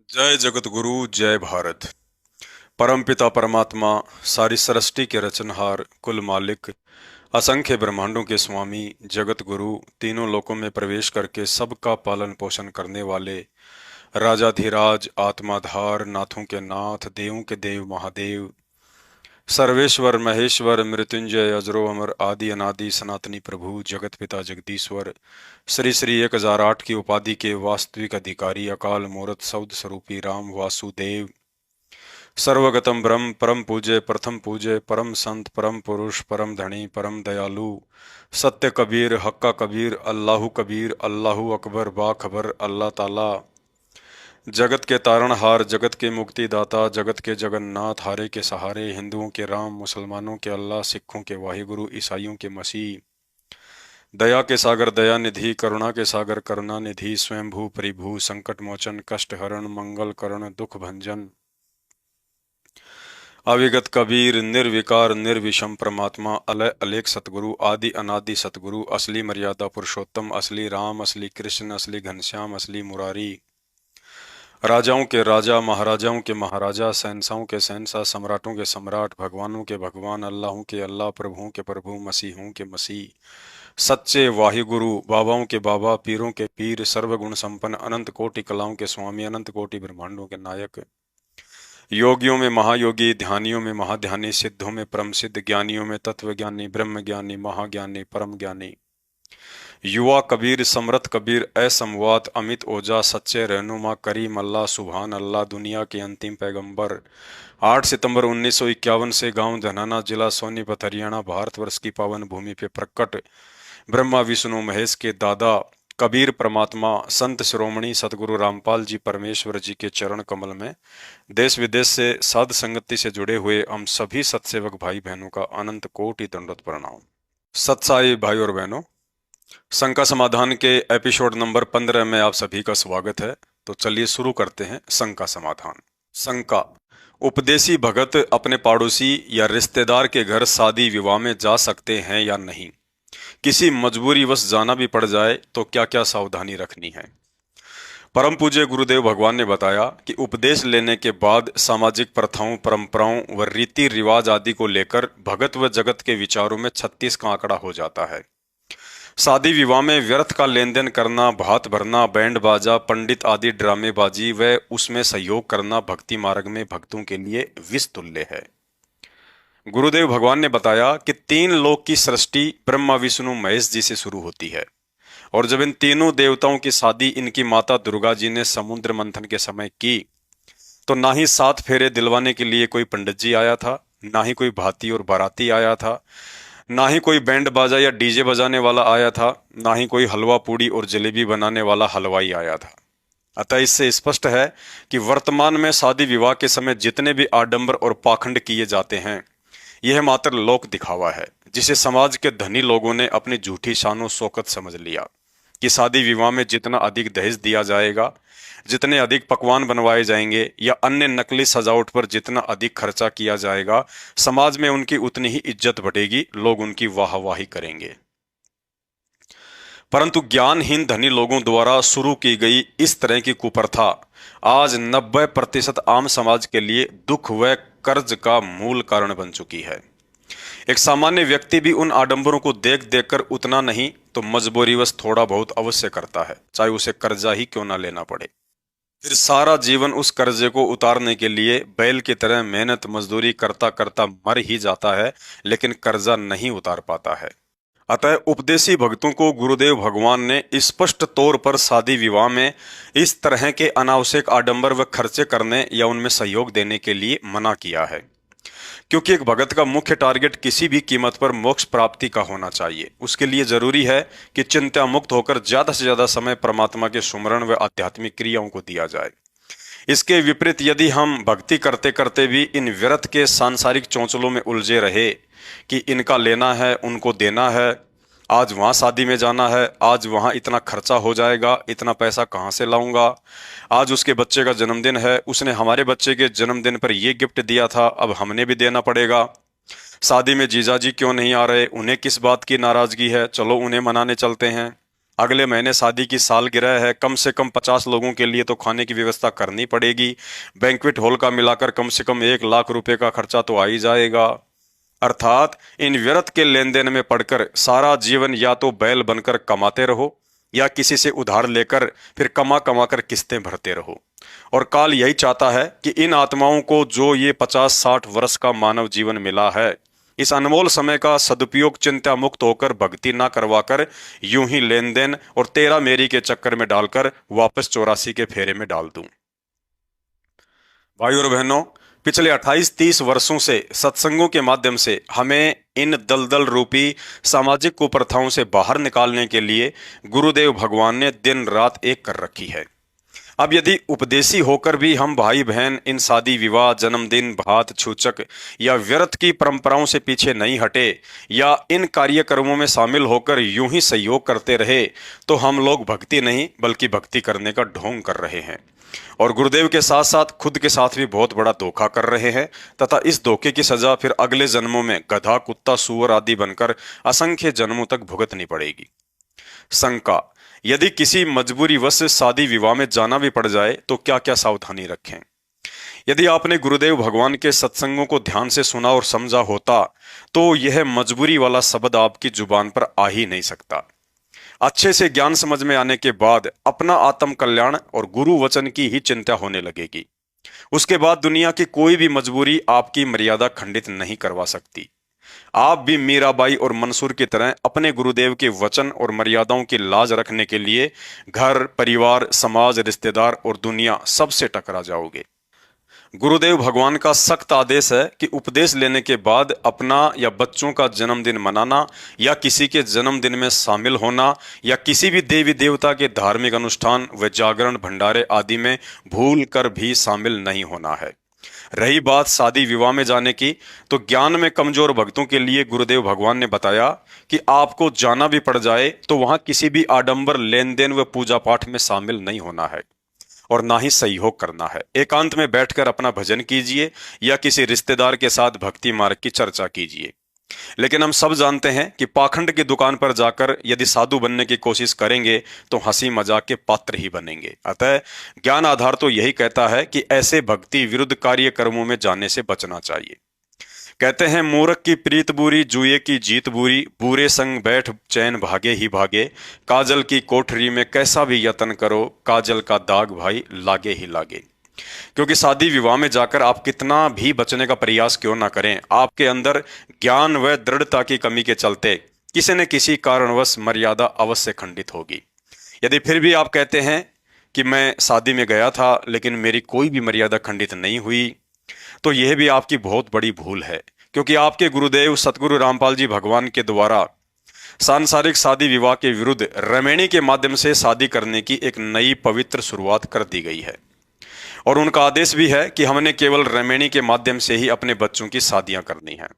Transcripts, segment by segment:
जय जगत गुरु जय भारत। परमपिता परमात्मा, सारी सृष्टि के रचनहार, कुल मालिक, असंख्य ब्रह्मांडों के स्वामी, जगत गुरु, तीनों लोकों में प्रवेश करके सबका पालन पोषण करने वाले राजाधिराज, आत्माधार, नाथों के नाथ, देवों के देव महादेव, सर्वेश्वर महेश्वर, मृत्युंजय, अजरो अमर, आदि अनादि सनातनी प्रभु, जगत पिता जगदीश्वर, श्री श्री 1008 की उपाधि के वास्तविक अधिकारी, अकाल मूर्त सौद स्वरूपी राम वासुदेव, सर्वगतम ब्रह्म, परम पूज्य, प्रथम पूज्य, परम संत, परम पुरुष, परम धनी, परम दयालु, सत्य कबीर, हक्का कबीर, अल्लाहु कबीर, अल्लाहु अकबर, बाखबर, अल्लाह ताला, जगत के तारणहार, जगत के मुक्तिदाता, जगत के जगन्नाथ, हारे के सहारे, हिंदुओं के राम, मुसलमानों के अल्लाह, सिखों के वाहिगुरु, ईसाइयों के मसीह, दया के सागर दया निधि, करुणा के सागर करुणा निधि, स्वयंभू परिभू, संकट मोचन, कष्ट हरण, मंगल करण, दुख भंजन, अविगत कबीर, निर्विकार निर्विषम परमात्मा, अलय अलेख सतगुरु, आदि अनादि सतगुरु, असली मर्यादा पुरुषोत्तम, असली राम, असली कृष्ण, असली घनश्याम, असली मुरारी, राजाओं के राजा, महाराजाओं के महाराजा, शहंशाहों के शहंशाह, सम्राटों के सम्राट, भगवानों के भगवान, अल्लाहों के अल्लाह, प्रभुओं के प्रभु, मसीहों के मसीह, सच्चे वाहिगुरु, बाबाओं के बाबा, पीरों के पीर, सर्वगुण संपन्न, अनंत कोटि कलाओं के स्वामी, अनंत कोटि ब्रह्मांडों के नायक, योगियों में महायोगी, ध्यानियों में महाध्यानी, सिद्धों में परम सिद्ध, ज्ञानियों में तत्वज्ञानी, ब्रह्म ज्ञानी, महाज्ञानी, परम ज्ञानी, युवा कबीर, समरथ कबीर, असमवात, अमित ओजा, सच्चे रहनुमा, करीम अल्लाह, सुभान अल्लाह, दुनिया के अंतिम पैगंबर, 8 सितंबर 1951 से गांव धनाना, जिला सोनीपत, हरियाणा, भारतवर्ष की पावन भूमि पे प्रकट ब्रह्मा विष्णु महेश के दादा कबीर परमात्मा, संत शिरोमणि सतगुरु रामपाल जी परमेश्वर जी के चरण कमल में देश विदेश से साध संगति से जुड़े हुए हम सभी सत्सेवक भाई बहनों का अनंत कोटि दंडवत प्रणाम। सत्साई भाई और बहनों, शंका समाधान के एपिसोड नंबर 15 में आप सभी का स्वागत है। तो चलिए शुरू करते हैं शंका समाधान। शंका: उपदेशी भगत अपने पड़ोसी या रिश्तेदार के घर शादी विवाह में जा सकते हैं या नहीं? किसी मजबूरीवश जाना भी पड़ जाए तो क्या क्या सावधानी रखनी है? परम पूज्य गुरुदेव भगवान ने बताया कि उपदेश लेने के बाद सामाजिक प्रथाओं, परंपराओं व रीति रिवाज आदि को लेकर भगत व जगत के विचारों में 36 का आंकड़ा हो जाता है। शादी विवाह में व्यर्थ का लेन देन करना, भात भरना, बैंड बाजा, पंडित आदि ड्रामेबाजी व उसमें सहयोग करना भक्ति मार्ग में भक्तों के लिए विष तुल्य है। गुरुदेव भगवान ने बताया कि 3 लोक की सृष्टि ब्रह्मा विष्णु महेश जी से शुरू होती है, और जब इन तीनों देवताओं की शादी इनकी माता दुर्गा जी ने समुद्र मंथन के समय की, तो ना ही 7 फेरे दिलवाने के लिए कोई पंडित जी आया था, ना ही कोई भाती और बाराती आया था, ना ही कोई बैंड बाजा या डीजे बजाने वाला आया था, ना ही कोई हलवा पूड़ी और जलेबी बनाने वाला हलवाई आया था। अतः इससे स्पष्ट है कि वर्तमान में शादी विवाह के समय जितने भी आडंबर और पाखंड किए जाते हैं, यह मात्र लोक दिखावा है, जिसे समाज के धनी लोगों ने अपनी झूठी शानो शौकत समझ लिया कि शादी विवाह में जितना अधिक दहेज दिया जाएगा, जितने अधिक पकवान बनवाए जाएंगे या अन्य नकली सजावट पर जितना अधिक खर्चा किया जाएगा, समाज में उनकी उतनी ही इज्जत बढ़ेगी, लोग उनकी वाहवाही करेंगे। परंतु ज्ञानहीन धनी लोगों द्वारा शुरू की गई इस तरह की कुप्रथा आज 90% आम समाज के लिए दुख व कर्ज का मूल कारण बन चुकी है। एक सामान्य व्यक्ति भी उन आडंबरों को देख देखकर उतना नहीं तो मजबूरीवश थोड़ा बहुत अवश्य करता है, चाहे उसे कर्जा ही क्यों ना लेना पड़े। फिर सारा जीवन उस कर्जे को उतारने के लिए बैल की तरह मेहनत मजदूरी करता करता मर ही जाता है, लेकिन कर्जा नहीं उतार पाता है। अतः उपदेशी भक्तों को गुरुदेव भगवान ने स्पष्ट तौर पर शादी विवाह में इस तरह के अनावश्यक आडंबर व खर्चे करने या उनमें सहयोग देने के लिए मना किया है, क्योंकि एक भगत का मुख्य टारगेट किसी भी कीमत पर मोक्ष प्राप्ति का होना चाहिए। उसके लिए जरूरी है कि चिंता मुक्त होकर ज्यादा से ज्यादा समय परमात्मा के सुमरण व आध्यात्मिक क्रियाओं को दिया जाए। इसके विपरीत यदि हम भक्ति करते करते भी इन व्यर्थ के सांसारिक चौंचलों में उलझे रहे कि इनका लेना है, उनको देना है, आज वहां शादी में जाना है, आज वहां इतना खर्चा हो जाएगा, इतना पैसा कहाँ से लाऊंगा, आज उसके बच्चे का जन्मदिन है, उसने हमारे बच्चे के जन्मदिन पर यह गिफ्ट दिया था, अब हमने भी देना पड़ेगा, शादी में जीजा जी क्यों नहीं आ रहे, उन्हें किस बात की नाराजगी है, चलो उन्हें मनाने चलते हैं, अगले महीने शादी की सालगिरह है, कम से कम 50 लोगों के लिए तो खाने की व्यवस्था करनी पड़ेगी। बैंक्वेट हॉल का मिलाकर कम से कम 1 लाख रुपए का खर्चा तो आ ही जाएगा। अर्थात इन व्यर्थ के लेन देन में पड़कर सारा जीवन या तो बैल बनकर कमाते रहो या किसी से उधार लेकर फिर कमा कमा कर किस्तें भरते रहो। और काल यही चाहता है कि इन आत्माओं को जो ये 50-60 वर्ष का मानव जीवन मिला है, इस अनमोल समय का सदुपयोग चिंता मुक्त होकर भक्ति ना करवाकर यूं ही लेन देन और तेरा मेरी के चक्कर में डालकर वापस 84 के फेरे में डाल दूं। भाई और बहनों, पिछले 28-30 वर्षों से सत्संगों के माध्यम से हमें इन दलदल रूपी सामाजिक कुप्रथाओं से बाहर निकालने के लिए गुरुदेव भगवान ने दिन रात एक कर रखी है। अब यदि उपदेशी होकर भी हम भाई बहन इन शादी विवाह, जन्मदिन, भात छूचक या व्यर्थ की परंपराओं से पीछे नहीं हटे या इन कार्यक्रमों में शामिल होकर यूं ही सहयोग करते रहे, तो हम लोग भक्ति नहीं बल्कि भक्ति करने का ढोंग कर रहे हैं और गुरुदेव के साथ साथ खुद के साथ भी बहुत बड़ा धोखा कर रहे हैं तथा इस धोखे की सजा फिर अगले जन्मों में गधा, कुत्ता, सूअर आदि बनकर असंख्य जन्मों तक भुगतनी पड़ेगी। शंका: यदि किसी मजबूरीवश शादी विवाह में जाना भी पड़ जाए तो क्या क्या सावधानी रखें? यदि आपने गुरुदेव भगवान के सत्संगों को ध्यान से सुना और समझा होता तो यह मजबूरी वाला शब्द आपकी जुबान पर आ ही नहीं सकता। अच्छे से ज्ञान समझ में आने के बाद अपना आत्म कल्याण और गुरु वचन की ही चिंता होने लगेगी। उसके बाद दुनिया की कोई भी मजबूरी आपकी मर्यादा खंडित नहीं करवा सकती। आप भी मीराबाई और मंसूर की तरह अपने गुरुदेव के वचन और मर्यादाओं की लाज रखने के लिए घर, परिवार, समाज, रिश्तेदार और दुनिया सबसे टकरा जाओगे। गुरुदेव भगवान का सख्त आदेश है कि उपदेश लेने के बाद अपना या बच्चों का जन्मदिन मनाना या किसी के जन्मदिन में शामिल होना या किसी भी देवी देवता के धार्मिक अनुष्ठान व जागरण, भंडारे आदि में भूल कर भी शामिल नहीं होना है। रही बात शादी विवाह में जाने की, तो ज्ञान में कमजोर भक्तों के लिए गुरुदेव भगवान ने बताया कि आपको जाना भी पड़ जाए तो वहां किसी भी आडंबर, लेन देन व पूजा पाठ में शामिल नहीं होना है और ना ही सहयोग करना है। एकांत में बैठकर अपना भजन कीजिए या किसी रिश्तेदार के साथ भक्ति मार्ग की चर्चा कीजिए। लेकिन हम सब जानते हैं कि पाखंड की दुकान पर जाकर यदि साधु बनने की कोशिश करेंगे तो हंसी मजाक के पात्र ही बनेंगे। अतः ज्ञान आधार तो यही कहता है कि ऐसे भक्ति विरुद्ध कार्यक्रमों में जाने से बचना चाहिए। कहते हैं, मूर्ख की प्रीत बुरी, जुए की जीत बुरी, बुरे संग बैठ चैन भागे ही भागे, काजल की कोठरी में कैसा भी यत्न करो, काजल का दाग भाई लागे ही लागे। क्योंकि शादी विवाह में जाकर आप कितना भी बचने का प्रयास क्यों ना करें, आपके अंदर ज्ञान व दृढ़ता की कमी के चलते किसी न किसी कारणवश मर्यादा अवश्य खंडित होगी। यदि फिर भी आप कहते हैं कि मैं शादी में गया था लेकिन मेरी कोई भी मर्यादा खंडित नहीं हुई, तो यह भी आपकी बहुत बड़ी भूल है। क्योंकि आपके गुरुदेव सतगुरु रामपाल जी भगवान के द्वारा सांसारिक शादी विवाह के विरुद्ध रमैणी के माध्यम से शादी करने की एक नई पवित्र शुरुआत कर दी गई है और उनका आदेश भी है कि हमने केवल रमैणी के माध्यम से ही अपने बच्चों की शादियां करनी है।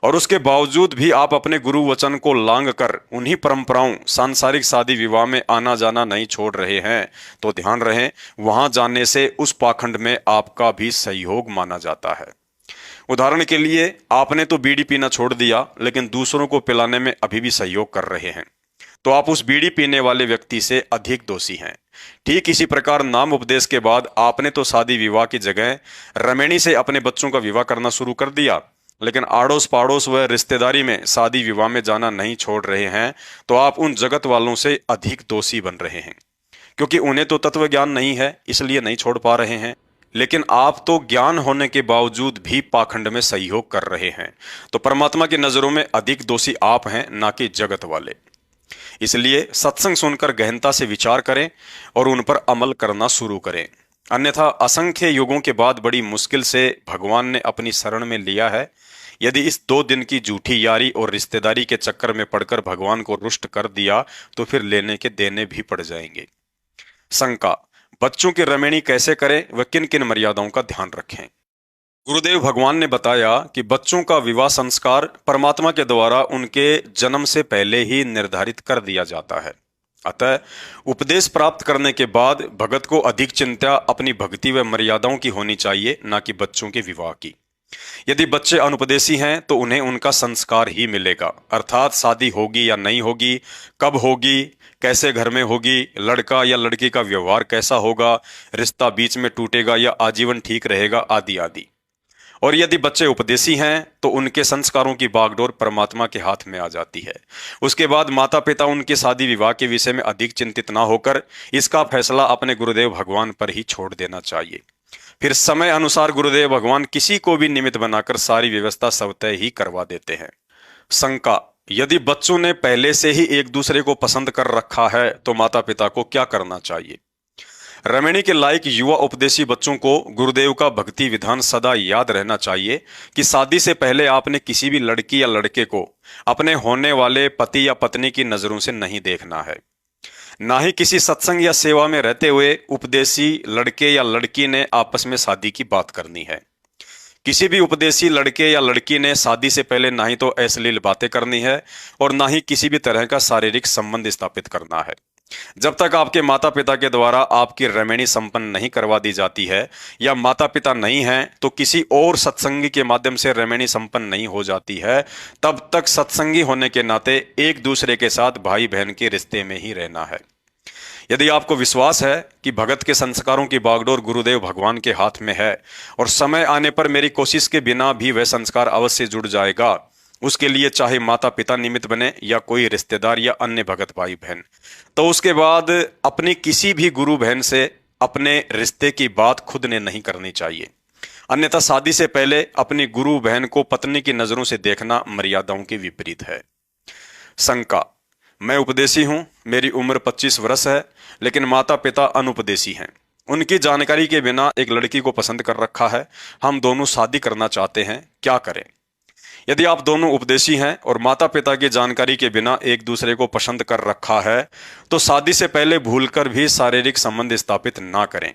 और उसके बावजूद भी आप अपने गुरु वचन को लांग कर उन्हीं परंपराओं, सांसारिक शादी विवाह में आना जाना नहीं छोड़ रहे हैं, तो ध्यान रहे, वहां जाने से उस पाखंड में आपका भी सहयोग माना जाता है। उदाहरण के लिए, आपने तो बीड़ी पीना छोड़ दिया लेकिन दूसरों को पिलाने में अभी भी सहयोग कर रहे हैं, तो आप उस बीड़ी पीने वाले व्यक्ति से अधिक दोषी हैं। ठीक इसी प्रकार नाम उपदेश के बाद आपने तो शादी विवाह की जगह रमैणी से अपने बच्चों का विवाह करना शुरू कर दिया, लेकिन आड़ोस पड़ोस व रिश्तेदारी में शादी विवाह में जाना नहीं छोड़ रहे हैं, तो आप उन जगत वालों से अधिक दोषी बन रहे हैं। क्योंकि उन्हें तो तत्व ज्ञान नहीं है, इसलिए नहीं छोड़ पा रहे हैं, लेकिन आप तो ज्ञान होने के बावजूद भी पाखंड में सहयोग कर रहे हैं। तो परमात्मा की नजरों में अधिक दोषी आप हैं, ना कि जगत वाले। इसलिए सत्संग सुनकर गहनता से विचार करें और उन पर अमल करना शुरू करें, अन्यथा असंख्य युगों के बाद बड़ी मुश्किल से भगवान ने अपनी शरण में लिया है। यदि इस 2 दिन की झूठी यारी और रिश्तेदारी के चक्कर में पड़कर भगवान को रुष्ट कर दिया तो फिर लेने के देने भी पड़ जाएंगे। शंका: बच्चों की रमैणी कैसे करें व किन किन मर्यादाओं का ध्यान रखें? गुरुदेव भगवान ने बताया कि बच्चों का विवाह संस्कार परमात्मा के द्वारा उनके जन्म से पहले ही निर्धारित कर दिया जाता है। अतः उपदेश प्राप्त करने के बाद भगत को अधिक चिंता अपनी भक्ति व मर्यादाओं की होनी चाहिए, ना कि बच्चों के विवाह की। यदि बच्चे अनुपदेशी हैं तो उन्हें उनका संस्कार ही मिलेगा, अर्थात शादी होगी या नहीं होगी, कब होगी, कैसे घर में होगी, लड़का या लड़की का व्यवहार कैसा होगा, रिश्ता बीच में टूटेगा या आजीवन ठीक रहेगा, आदि आदि। और यदि बच्चे उपदेशी हैं तो उनके संस्कारों की बागडोर परमात्मा के हाथ में आ जाती है। उसके बाद माता पिता उनके शादी विवाह के विषय में अधिक चिंतित ना होकर इसका फैसला अपने गुरुदेव भगवान पर ही छोड़ देना चाहिए। फिर समय अनुसार गुरुदेव भगवान किसी को भी निमित्त बनाकर सारी व्यवस्था स्वतः ही करवा देते हैं। शंका: यदि बच्चों ने पहले से ही एक दूसरे को पसंद कर रखा है तो माता पिता को क्या करना चाहिए? रमणी के लायक युवा उपदेशी बच्चों को गुरुदेव का भक्ति विधान सदा याद रहना चाहिए कि शादी से पहले आपने किसी भी लड़की या लड़के को अपने होने वाले पति या पत्नी की नजरों से नहीं देखना है। ना ही किसी सत्संग या सेवा में रहते हुए उपदेशी लड़के या लड़की ने आपस में शादी की बात करनी है। किसी भी उपदेशी लड़के या लड़की ने शादी से पहले ना ही तो अश्लील बातें करनी है और ना ही किसी भी तरह का शारीरिक संबंध स्थापित करना है। जब तक आपके माता पिता के द्वारा आपकी रमणी संपन्न नहीं करवा दी जाती है या माता पिता नहीं हैं तो किसी और सत्संगी के माध्यम से रमणी संपन्न नहीं हो जाती है, तब तक सत्संगी होने के नाते एक दूसरे के साथ भाई बहन के रिश्ते में ही रहना है। यदि आपको विश्वास है कि भगत के संस्कारों की बागडोर गुरुदेव भगवान के हाथ में है और समय आने पर मेरी कोशिश के बिना भी वह संस्कार अवश्य जुड़ जाएगा, उसके लिए चाहे माता पिता निमित्त बने या कोई रिश्तेदार या अन्य भगत भाई बहन, तो उसके बाद अपनी किसी भी गुरु बहन से अपने रिश्ते की बात खुद ने नहीं करनी चाहिए। अन्यथा शादी से पहले अपनी गुरु बहन को पत्नी की नजरों से देखना मर्यादाओं के विपरीत है। शंका: मैं उपदेशी हूं, मेरी उम्र 25 वर्ष है, लेकिन माता पिता अनुपदेशी हैं। उनकी जानकारी के बिना एक लड़की को पसंद कर रखा है, हम दोनों शादी करना चाहते हैं, क्या करें? यदि आप दोनों उपदेशी हैं और माता पिता की जानकारी के बिना एक दूसरे को पसंद कर रखा है तो शादी से पहले भूलकर भी शारीरिक संबंध स्थापित ना करें।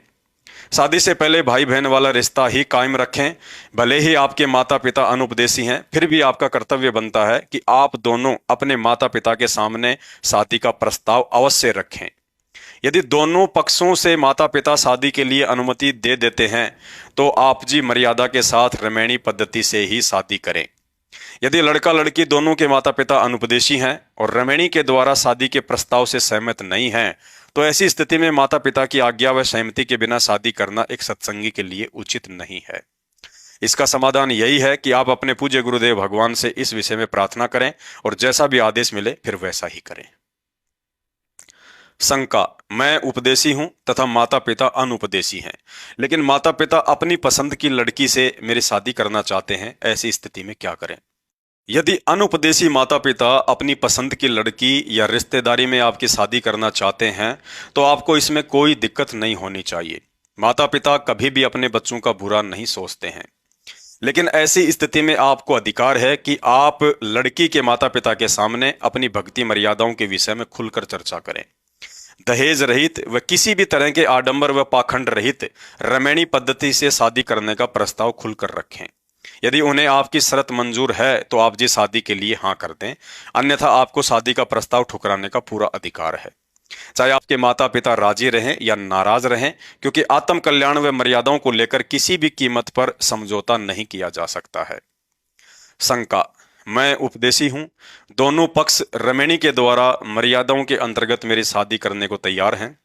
शादी से पहले भाई बहन वाला रिश्ता ही कायम रखें। भले ही आपके माता पिता अनुपदेशी हैं, फिर भी आपका कर्तव्य बनता है कि आप दोनों अपने माता पिता के सामने शादी का प्रस्ताव अवश्य रखें। यदि दोनों पक्षों से माता पिता शादी के लिए अनुमति दे देते हैं तो आप जी मर्यादा के साथ रमणी पद्धति से ही शादी करें। यदि लड़का लड़की दोनों के माता पिता अनुपदेशी हैं और रमणी के द्वारा शादी के प्रस्ताव से सहमत नहीं हैं तो ऐसी स्थिति में माता पिता की आज्ञा व सहमति के बिना शादी करना एक सत्संगी के लिए उचित नहीं है। इसका समाधान यही है कि आप अपने पूज्य गुरुदेव भगवान से इस विषय में प्रार्थना करें और जैसा भी आदेश मिले फिर वैसा ही करें। शंका: मैं उपदेशी हूं तथा माता पिता अनुपदेशी हैं, लेकिन माता पिता अपनी पसंद की लड़की से मेरी शादी करना चाहते हैं, ऐसी स्थिति में क्या करें? यदि अनुपदेशी माता पिता अपनी पसंद की लड़की या रिश्तेदारी में आपकी शादी करना चाहते हैं तो आपको इसमें कोई दिक्कत नहीं होनी चाहिए। माता पिता कभी भी अपने बच्चों का बुरा नहीं सोचते हैं, लेकिन ऐसी स्थिति में आपको अधिकार है कि आप लड़की के माता पिता के सामने अपनी भक्ति मर्यादाओं के विषय में खुलकर चर्चा करें। दहेज रहित व किसी भी तरह के आडंबर व पाखंड रहित रमणी पद्धति से शादी करने का प्रस्ताव खुलकर रखें। यदि उन्हें आपकी शर्त मंजूर है तो आप जी शादी के लिए हाँ कर दें, अन्यथा आपको शादी का प्रस्ताव ठुकराने का पूरा अधिकार है, चाहे आपके माता पिता राजी रहें या नाराज रहें, क्योंकि आत्म कल्याण व मर्यादाओं को लेकर किसी भी कीमत पर समझौता नहीं किया जा सकता है। शंका: मैं उपदेशी हूं, दोनों पक्ष रमणी के द्वारा मर्यादाओं के अंतर्गत मेरी शादी करने को तैयार हैं,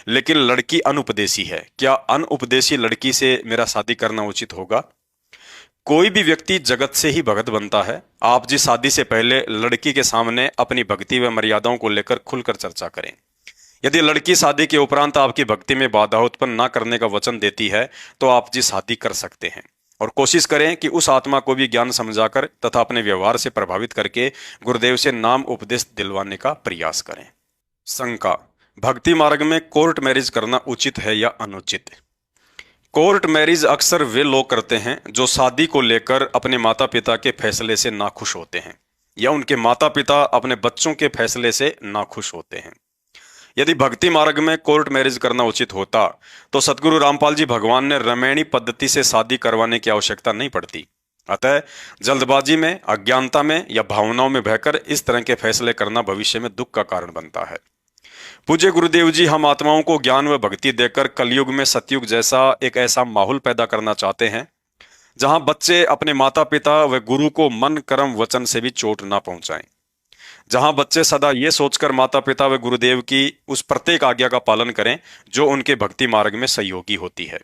लेकिन लड़की अनुपदेशी है, क्या अनुपदेशी लड़की से मेरा शादी करना उचित होगा? कोई भी व्यक्ति जगत से ही भगत बनता है। आप जी शादी से पहले लड़की के सामने अपनी भक्ति व मर्यादाओं को लेकर खुलकर चर्चा करें। यदि लड़की शादी के उपरांत आपकी भक्ति में बाधा उत्पन्न न करने का वचन देती है तो आप जी शादी कर सकते हैं और कोशिश करें कि उस आत्मा को भी ज्ञान समझाकर तथा अपने व्यवहार से प्रभावित करके गुरुदेव से नाम उपदेश दिलवाने का प्रयास करें। शंका: भक्ति मार्ग में कोर्ट मैरिज करना उचित है या अनुचित? कोर्ट मैरिज अक्सर वे लोग करते हैं जो शादी को लेकर अपने माता पिता के फैसले से नाखुश होते हैं या उनके माता पिता अपने बच्चों के फैसले से नाखुश होते हैं। यदि भक्ति मार्ग में कोर्ट मैरिज करना उचित होता तो सतगुरु रामपाल जी भगवान ने रमणी पद्धति से शादी करवाने की आवश्यकता नहीं पड़ती। अतः जल्दबाजी में, अज्ञानता में या भावनाओं में बहकर इस तरह के फैसले करना भविष्य में दुख का कारण बनता है। पूज्य गुरुदेव जी हम आत्माओं को ज्ञान व भक्ति देकर कलयुग में सतयुग जैसा एक ऐसा माहौल पैदा करना चाहते हैं जहां बच्चे अपने माता पिता व गुरु को मन कर्म वचन से भी चोट ना पहुंचाएं। जहां बच्चे सदा ये सोचकर माता पिता व गुरुदेव की उस प्रत्येक आज्ञा का पालन करें जो उनके भक्ति मार्ग में सहयोगी होती है,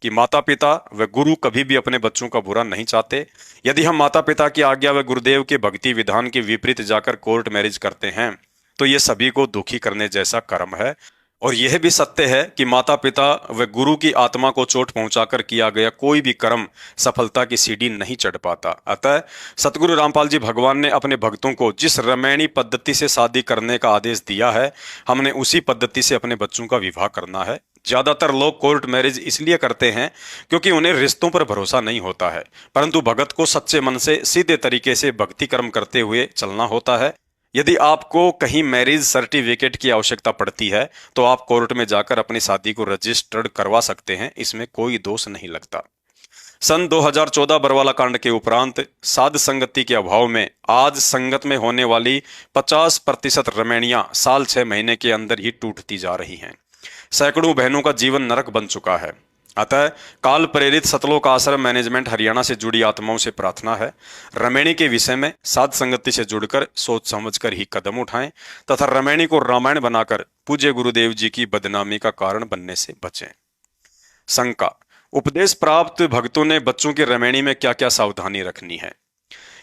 कि माता पिता व गुरु कभी भी अपने बच्चों का बुरा नहीं चाहते। यदि हम माता पिता की आज्ञा व गुरुदेव के भक्ति विधान के विपरीत जाकर कोर्ट मैरिज करते हैं तो ये सभी को दुखी करने जैसा कर्म है। और यह भी सत्य है कि माता पिता व गुरु की आत्मा को चोट पहुंचाकर किया गया कोई भी कर्म सफलता की सीढ़ी नहीं चढ़ पाता। अतः सतगुरु रामपाल जी भगवान ने अपने भक्तों को जिस रमैणी पद्धति से शादी करने का आदेश दिया है, हमने उसी पद्धति से अपने बच्चों का विवाह करना है। ज्यादातर लोग कोर्ट मैरिज इसलिए करते हैं क्योंकि उन्हें रिश्तों पर भरोसा नहीं होता है, परंतु भगत को सच्चे मन से सीधे तरीके से भक्ति कर्म करते हुए चलना होता है। यदि आपको कहीं मैरिज सर्टिफिकेट की आवश्यकता पड़ती है तो आप कोर्ट में जाकर अपनी शादी को रजिस्टर्ड करवा सकते हैं, इसमें कोई दोष नहीं लगता। सन 2014 बरवाला कांड के उपरांत साध संगति के अभाव में आज संगत में होने वाली 50% रमैनियां साल 6 महीने के अंदर ही टूटती जा रही हैं। सैकड़ों बहनों का जीवन नरक बन चुका है। अतः काल प्रेरित सतलोक आश्रम मैनेजमेंट हरियाणा से जुड़ी आत्माओं से प्रार्थना है, रमैनी के विषय में साध संगति से जुड़कर सोच समझकर ही कदम उठाएं तथा रमैनी को रामायण बनाकर पूज्य गुरुदेव जी की बदनामी का कारण बनने से बचें। शंका: उपदेश प्राप्त भक्तों ने बच्चों की रमैनी में क्या क्या सावधानी रखनी है?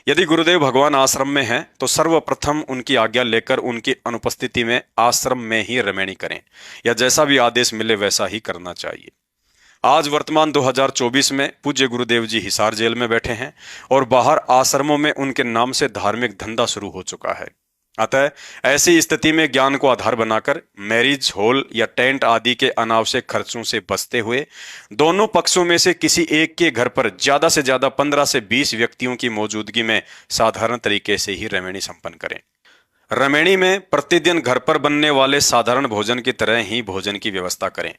यदि गुरुदेव भगवान आश्रम में हैं तो सर्वप्रथम उनकी आज्ञा लेकर उनकी अनुपस्थिति में आश्रम में ही रमैनी करें, या जैसा भी आदेश मिले वैसा ही करना चाहिए। आज वर्तमान 2024 में पूज्य गुरुदेव जी हिसार जेल में बैठे हैं और बाहर आश्रमों में उनके नाम से धार्मिक धंधा शुरू हो चुका है। अतः ऐसी स्थिति में ज्ञान को आधार बनाकर मैरिज हॉल या टेंट आदि के अनावश्यक खर्चों से बचते हुए दोनों पक्षों में से किसी एक के घर पर ज्यादा से ज्यादा 15 से 20 व्यक्तियों की मौजूदगी में साधारण तरीके से ही रमैनी संपन्न करें। रमैनी में प्रतिदिन घर पर बनने वाले साधारण भोजन की तरह ही भोजन की व्यवस्था करें।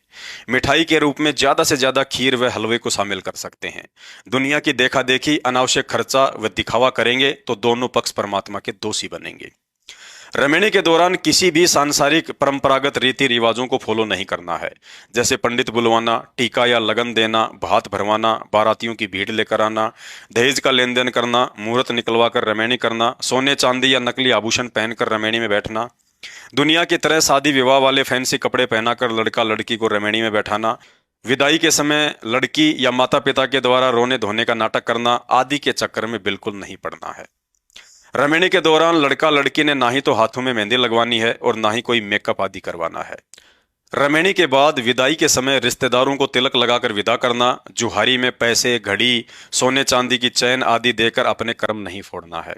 मिठाई के रूप में ज्यादा से ज्यादा खीर व हलवे को शामिल कर सकते हैं। दुनिया की देखा देखी अनावश्यक खर्चा व दिखावा करेंगे तो दोनों पक्ष परमात्मा के दोषी बनेंगे। रमैनी के दौरान किसी भी सांसारिक परंपरागत रीति रिवाजों को फॉलो नहीं करना है, जैसे पंडित बुलवाना, टीका या लगन देना, भात भरवाना, बारातियों की भीड़ लेकर आना, दहेज का लेन देन करना, मुहूर्त निकलवा कर रमैनी करना, सोने चांदी या नकली आभूषण पहनकर रमैनी में बैठना, दुनिया की तरह शादी विवाह वाले फैंसी कपड़े पहनाकर लड़का लड़की को रमैनी में बैठाना, विदाई के समय लड़की या माता पिता के द्वारा रोने धोने का नाटक करना आदि के चक्कर में बिल्कुल नहीं पड़ना है। रमैनी के दौरान लड़का लड़की ने ना ही तो हाथों में मेहंदी लगवानी है और ना ही कोई मेकअप आदि करवाना है। रमैनी के बाद विदाई के समय रिश्तेदारों को तिलक लगाकर विदा करना, जुहारी में पैसे, घड़ी, सोने चांदी की चैन आदि देकर अपने कर्म नहीं फोड़ना है।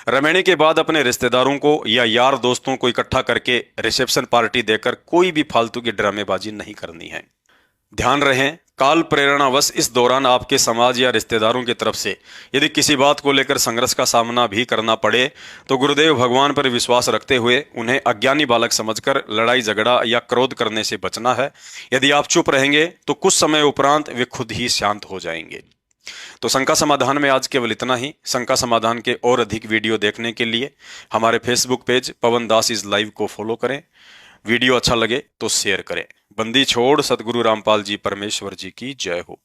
रमैनी के बाद अपने रिश्तेदारों को या यार दोस्तों को इकट्ठा करके रिसेप्शन पार्टी देकर कोई भी फालतू की ड्रामेबाजी नहीं करनी है। ध्यान रहे, काल प्रेरणावश इस दौरान आपके समाज या रिश्तेदारों की तरफ से यदि किसी बात को लेकर संघर्ष का सामना भी करना पड़े तो गुरुदेव भगवान पर विश्वास रखते हुए उन्हें अज्ञानी बालक समझकर लड़ाई झगड़ा या क्रोध करने से बचना है। यदि आप चुप रहेंगे तो कुछ समय उपरांत वे खुद ही शांत हो जाएंगे। तो शंका समाधान में आज केवल इतना ही। शंका समाधान के और अधिक वीडियो देखने के लिए हमारे Facebook page Pawan Das is live को फॉलो करें। वीडियो अच्छा लगे तो शेयर करें। बंदी छोड़ सतगुरु रामपाल जी परमेश्वर जी की जय हो।